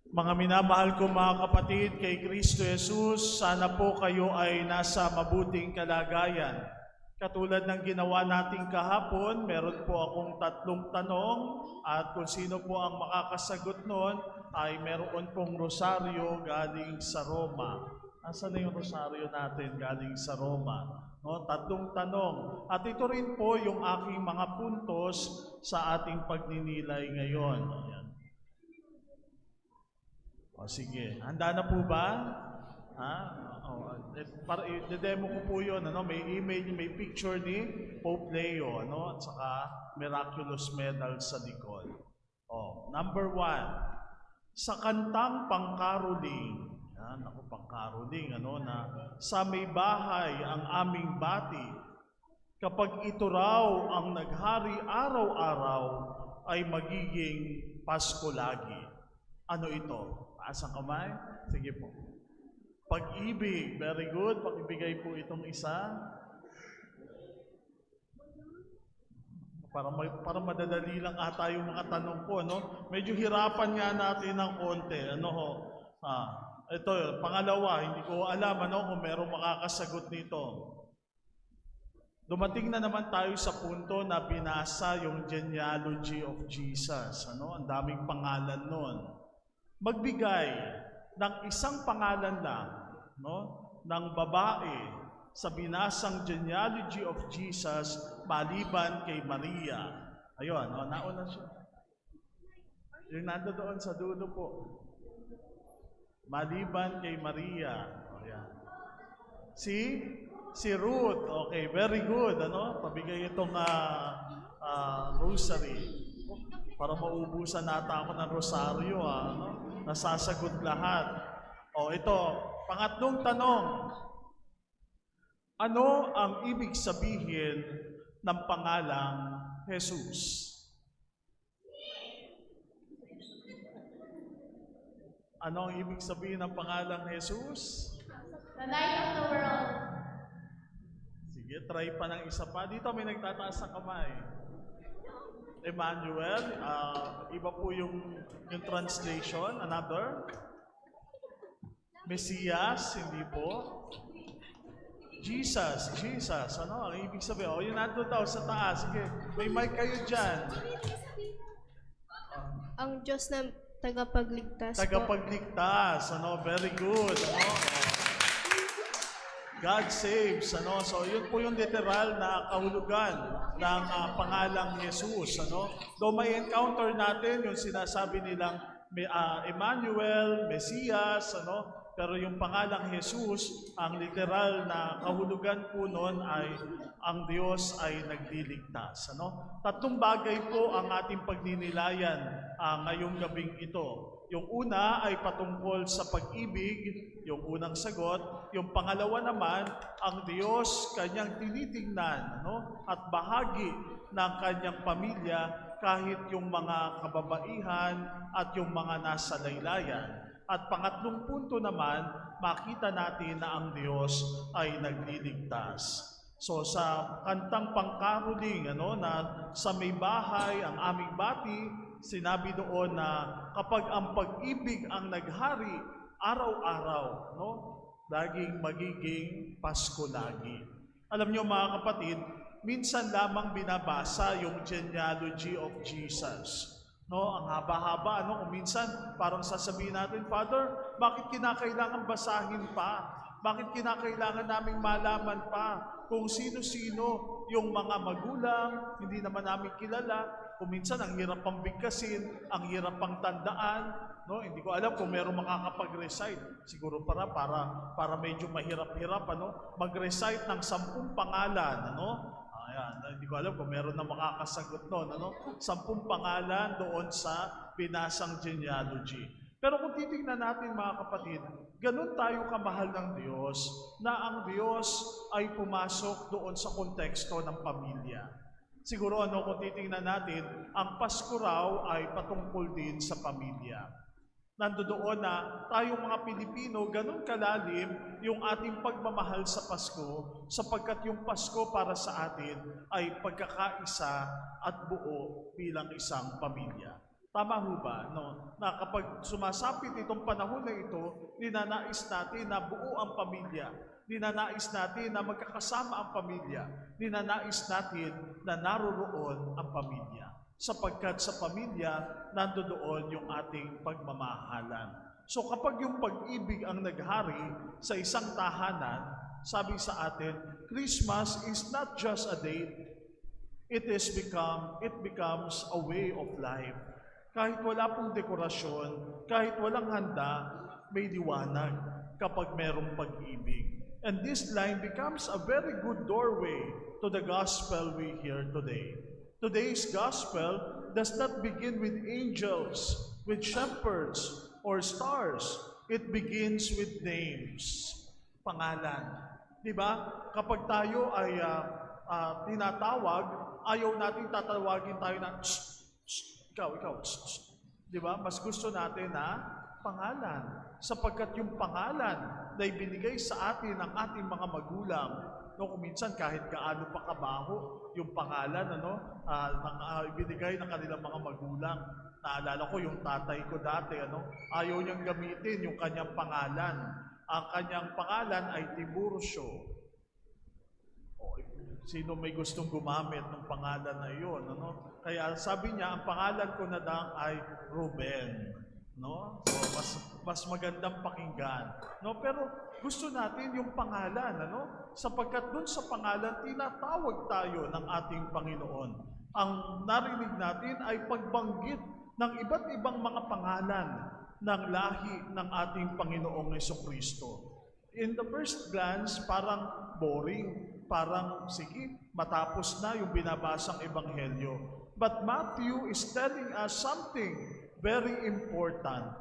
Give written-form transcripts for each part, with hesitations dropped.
Mga minamahal ko mga kapatid kay Kristo Jesus, sana po kayo ay nasa mabuting kalagayan. Katulad ng ginawa nating kahapon, meron po akong 3 tanong at kung sino po ang makakasagot nun ay meron pong rosaryo galing sa Roma. Nasaan na yung rosaryo natin galing sa Roma? No, 3 tanong. At ito rin po yung aking mga puntos sa ating pagninilay ngayon. Ayan. O sige, handa na po ba? Ha? Para i-demo ko po yun, may image, may picture ni Pope Leo, at saka miraculous medal sa likod. Number 1, sa kantang pangkaroling, pangkaroling, na sa may bahay ang aming bati, kapag ito raw ang naghari araw-araw, ay magiging Pasko lagi. Ano ito? Taas ang kamay? Sige po. Pag-ibig. Very good. Pakibigay po itong isa. Para madadali lang ata yung mga tanong ko, Medyo hirapan nga natin ng konti. Ito, pangalawa, hindi ko alam, kung merong makakasagot nito. Dumating na naman tayo sa punto na binasa yung genealogy of Jesus. Ang daming pangalan nun. Magbigay ng isang pangalan lang, ng babae sa binasang genealogy of Jesus maliban kay Maria. Ayun, nauna siya. Yung nando doon sa dulo po. Maliban kay Maria. Ayan. Si Ruth. Okay, very good. Pabigay itong rosary. Para maubusan nata ako ng rosaryo, nasasagot lahat. Ito, pangatlong tanong. Ano ang ibig sabihin ng pangalang Jesus? Ano ang ibig sabihin ng pangalang Jesus? The light of the world. Sige, try pa ng isa pa. Dito may nagtataas ng kamay. Emmanuel, iba po yung translation. Another? Mesias, hindi po. Jesus. Ano ang ibig sabihin? Yung nandun daw sa taas. Sige, may mic kayo dyan. Ang Diyos na tagapagligtas po. Tagapagligtas. Very good. God saves. So, yun po yung literal na kahulugan ng pangalang Jesus. Though may encounter natin yung sinasabi nilang Emmanuel, Mesias, pero yung pangalang Jesus, ang literal na kahulugan po nun ay ang Diyos ay nagliligtas. 3 bagay po ang ating pagninilayan ngayong gabing ito. Yung una ay patungkol sa pag-ibig, yung unang sagot. Yung pangalawa naman, ang Diyos kanyang tinitingnan at bahagi ng kanyang pamilya kahit yung mga kababaihan at yung mga nasa laylayan. At pangatlong punto naman, makita natin na ang Diyos ay nagliligtas. So sa kantang pangkaroling, na sa may bahay ang aming bati, sinabi doon na kapag ang pag-ibig ang naghari araw-araw, laging magiging Pasko lagi. Alam niyo mga kapatid, minsan lamang binabasa yung genealogy of Jesus. Ang haba-haba, kung minsan parang sasabihin natin, Father, bakit kinakailangan basahin pa? Bakit kinakailangan naming malaman pa kung sino-sino yung mga magulang, hindi naman namin kilala? Kung minsan ang hirap pang bigkasin, ang hirap pang tandaan, hindi ko alam kung meron makakapag-recite. Siguro para medyo mahirap-hirap, mag-recite ng 10 pangalan, Ayan, hindi ko alam kung meron na makakasagot noon, 10 pangalan doon sa binasang genealogy. Pero kung titingnan natin mga kapatid, ganun tayo kamahal ng Diyos na ang Diyos ay pumasok doon sa konteksto ng pamilya. Siguro kung titingnan natin, ang Pasko raw ay patungkol din sa pamilya. Nandoon na tayong mga Pilipino, ganun kalalim yung ating pagmamahal sa Pasko sapagkat yung Pasko para sa atin ay pagkakaisa at buo bilang isang pamilya. Tama ho ba? No? Na kapag sumasapit itong panahon na ito, ninanais natin na buo ang pamilya. Ninanais natin na magkakasama ang pamilya. Ninanais natin na naroroon ang pamilya. Sapagkat sa pamilya, nandoon yung ating pagmamahalan. So kapag yung pag-ibig ang naghari sa isang tahanan, sabi sa atin, Christmas is not just a date. It becomes a way of life. Kahit wala pong dekorasyon, kahit walang handa, may liwanag kapag merong pag-ibig. And this line becomes a very good doorway to the gospel we hear today. Today's gospel does not begin with angels, with shepherds, or stars. It begins with names, pangalan. Diba? Kapag tayo ay tinatawag, ayaw natin tatawagin tayo na, ikaw, Diba? Mas gusto natin na pangalan. Sapagkat yung pangalan na ibinigay sa atin ng ating mga magulang, no, kung minsan kahit gaano pa kabaho yung pangalan, ibinigay ng kanilang mga magulang. Naalala ko yung tatay ko dati, ayaw niyang gamitin yung kanyang pangalan. Ang kanyang pangalan ay Tiburcio. Sino may gustong gumamit ng pangalan na iyon? Kaya sabi niya, ang pangalan ko na lang ay Ruben. No? So, mas magandang pakinggan. No? Pero gusto natin yung pangalan. Sapagkat dun sa pangalan, tinatawag tayo ng ating Panginoon. Ang narinig natin ay pagbanggit ng iba't ibang mga pangalan ng lahi ng ating Panginoong Jesucristo. In the first glance, parang boring. Parang, sige, matapos na yung binabasang ebanghelyo. But Matthew is telling us something very important.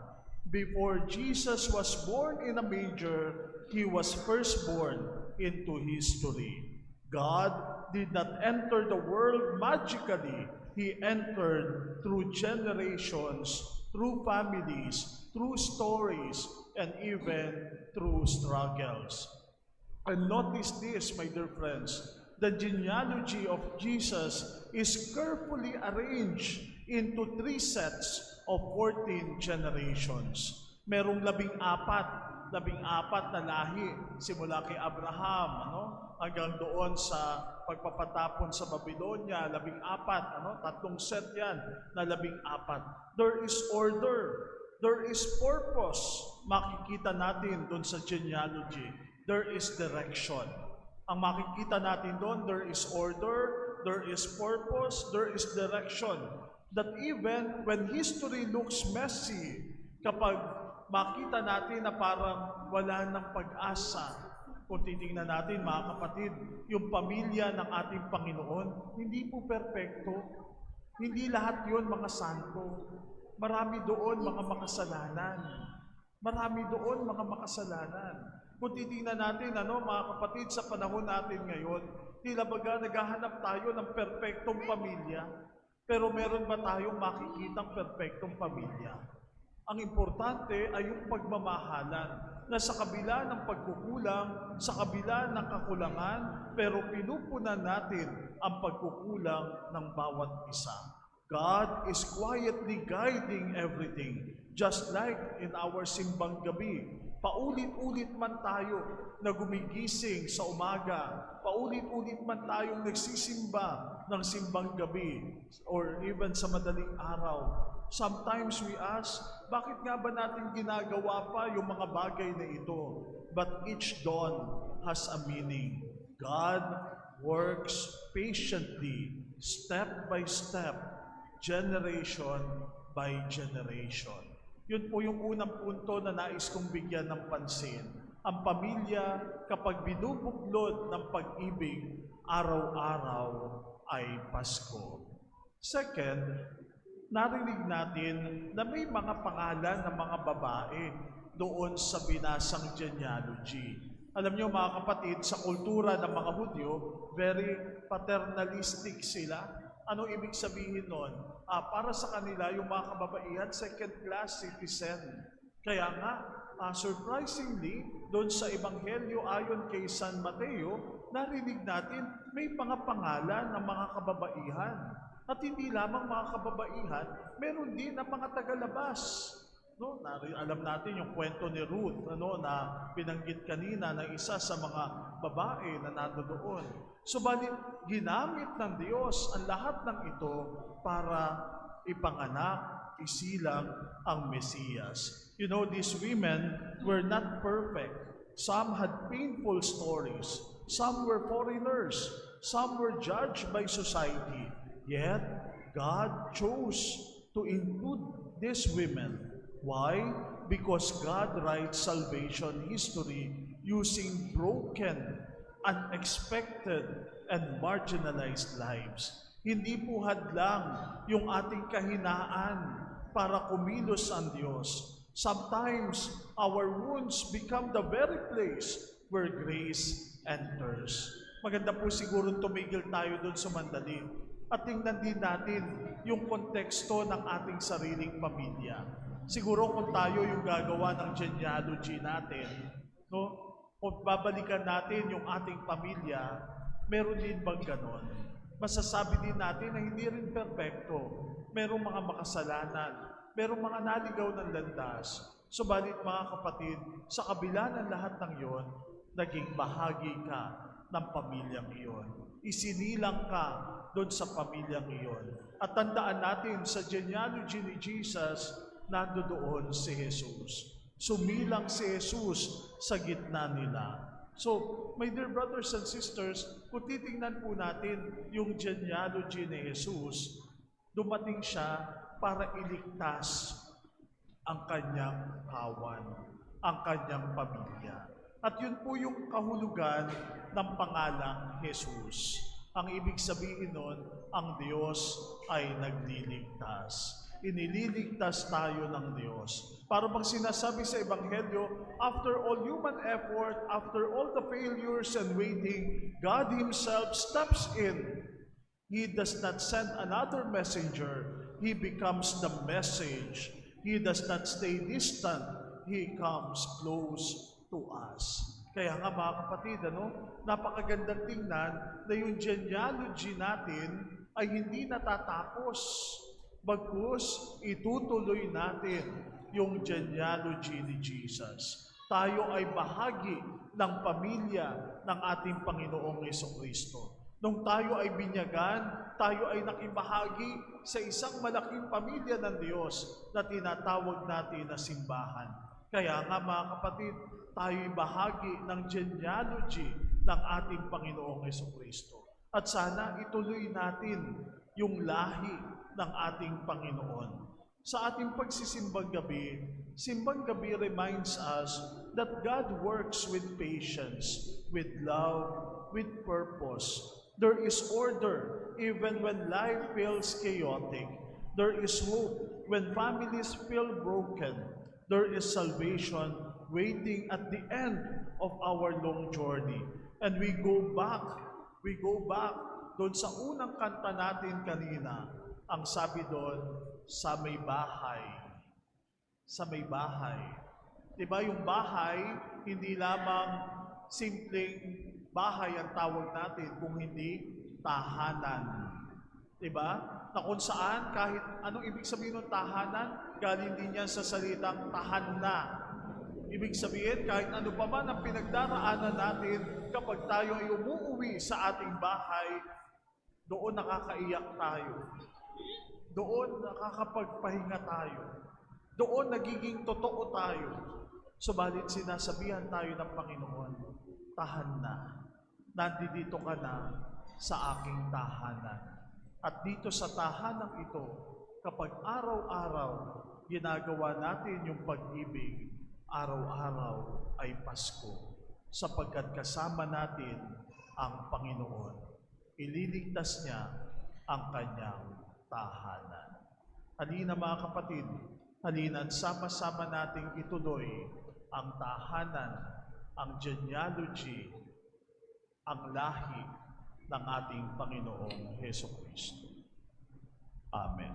Before Jesus was born in a manger, He was firstborn into history. God did not enter the world magically. He entered through generations, through families, through stories, and even through struggles. And notice this, my dear friends, the genealogy of Jesus is carefully arranged into 3 sets of 14 generations. Merong 14 na lahi, simula kay Abraham, hanggang doon sa pagpapatapon sa Babylonia, 14, 3 set yan na 14. There is order, there is purpose, makikita natin doon sa genealogy. There is direction. Ang makikita natin doon, there is order, there is purpose, there is direction. That even when history looks messy, kapag makita natin na parang wala ng pag-asa, kung titingnan natin, mga kapatid, yung pamilya ng ating Panginoon, hindi po perpekto. Hindi lahat yon mga santo. Marami doon mga makasalanan. Marami doon mga makasalanan. Kung titingnan natin, mga kapatid, sa panahon natin ngayon, tila baga naghahanap tayo ng perpektong pamilya, pero meron ba tayong makikitang perpektong pamilya? Ang importante ay yung pagmamahalan, na sa kabila ng pagkukulang, sa kabila ng kakulangan, pero pinupunan natin ang pagkukulang ng bawat isa. God is quietly guiding everything, just like in our simbang gabi. Paulit-ulit man tayo na gumigising sa umaga, paulit-ulit man tayong nagsisimba ng simbang gabi, or even sa madaling araw. Sometimes we ask, bakit nga ba natin ginagawa pa yung mga bagay na ito? But each dawn has a meaning. God works patiently, step by step, generation by generation. Yun po yung unang punto na nais kong bigyan ng pansin. Ang pamilya, kapag binubuklod ng pag-ibig, araw-araw ay Pasko. Second, narinig natin na may mga pangalan ng mga babae doon sa binasang genealogy. Alam niyo mga kapatid, sa kultura ng mga Hudyo, very paternalistic sila. Anong ibig sabihin nun? Para sa kanila, yung mga kababaihan, second-class citizen. Kaya nga, surprisingly, doon sa Ebanghelyo ayon kay San Mateo, narinig natin may mga pangalan ng mga kababaihan. At hindi lamang mga kababaihan, meron din ang mga tagalabas. No, alam natin yung kwento ni Ruth, na binanggit kanina ng isa sa mga babae na nandoon. Subalit, ginamit ng Diyos ang lahat ng ito para ipanganak, isilang ang Mesiyas. You know, these women were not perfect. Some had painful stories. Some were foreigners. Some were judged by society. Yet, God chose to include these women. Why? Because God writes salvation history using broken, unexpected, and marginalized lives. Hindi po hadlang yung ating kahinaan para kumilos ang Diyos. Sometimes, our wounds become the very place where grace enters. Maganda po siguro tumigil tayo doon sa mandali at tingnan din natin yung konteksto ng ating sariling pamilya. Siguro kung tayo yung gagawa ng genealogy natin, no? Kung babalikan natin yung ating pamilya, meron din bang ganon? Masasabi din natin na hindi rin perpekto. Merong mga makasalanan, merong mga naligaw ng landas. Subalit mga kapatid, sa kabila ng lahat ng iyon, naging bahagi ka ng pamilyang iyon. Isinilang ka doon sa pamilyang iyon. At tandaan natin sa genealogy ni Jesus, nandoon si Jesus. Sumilang si Jesus sa gitna nila. So, my dear brothers and sisters, kung titingnan po natin yung genealogy ni Jesus, dumating siya para iligtas ang kanyang kawan, ang kanyang pamilya. At yun po yung kahulugan ng pangalang Jesus. Ang ibig sabihin nun, ang Diyos ay nagliligtas. Inililigtas tayo ng Diyos. Para bang sinasabi sa Ebanghelyo, after all human effort, after all the failures and waiting, God Himself steps in. He does not send another messenger. He becomes the message. He does not stay distant. He comes close to us. Kaya nga mga kapatid, napakagandang tingnan na yung genealogy natin ay hindi natatapos. Bagkus, itutuloy natin yung genealogy ni Jesus. Tayo ay bahagi ng pamilya ng ating Panginoong Jesucristo. Nung tayo ay binyagan, tayo ay nakibahagi sa isang malaking pamilya ng Diyos na tinatawag natin na simbahan. Kaya nga mga kapatid, tayo'y bahagi ng genealogy ng ating Panginoong Jesucristo. At sana ituloy natin yung lahi ng ating Panginoon. Sa ating pagsisimbang gabi reminds us that God works with patience, with love, with purpose. There is order even when life feels chaotic. There is hope when families feel broken. There is salvation waiting at the end of our long journey. And we go back doon sa unang kanta natin kanina. Ang sabi doon, sa may bahay. Sa may bahay. Diba yung bahay, hindi lamang simpleng bahay ang tawag natin, kung hindi tahanan. Diba? Na kung saan, kahit anong ibig sabihin ng tahanan, galing din yan sa salitang tahan na. Ibig sabihin, kahit ano pa man ang pinagdaraanan natin, kapag tayo ay umuuwi sa ating bahay, doon nakakaiyak tayo. Doon nakakapagpahinga tayo. Doon nagiging totoo tayo. Subalit sinasabihan tayo ng Panginoon, tahan na. Nandito ka na sa aking tahanan. At dito sa tahanan ito, kapag araw-araw ginagawa natin yung pag-ibig, araw-araw ay Pasko, sapagkat kasama natin ang Panginoon. Ililigtas niya ang kanyang tahanan. Halina mga kapatid, halina't sama-sama nating ituloy ang tahanan, ang genealogy, ang lahi ng ating Panginoong Jesucristo. Amen.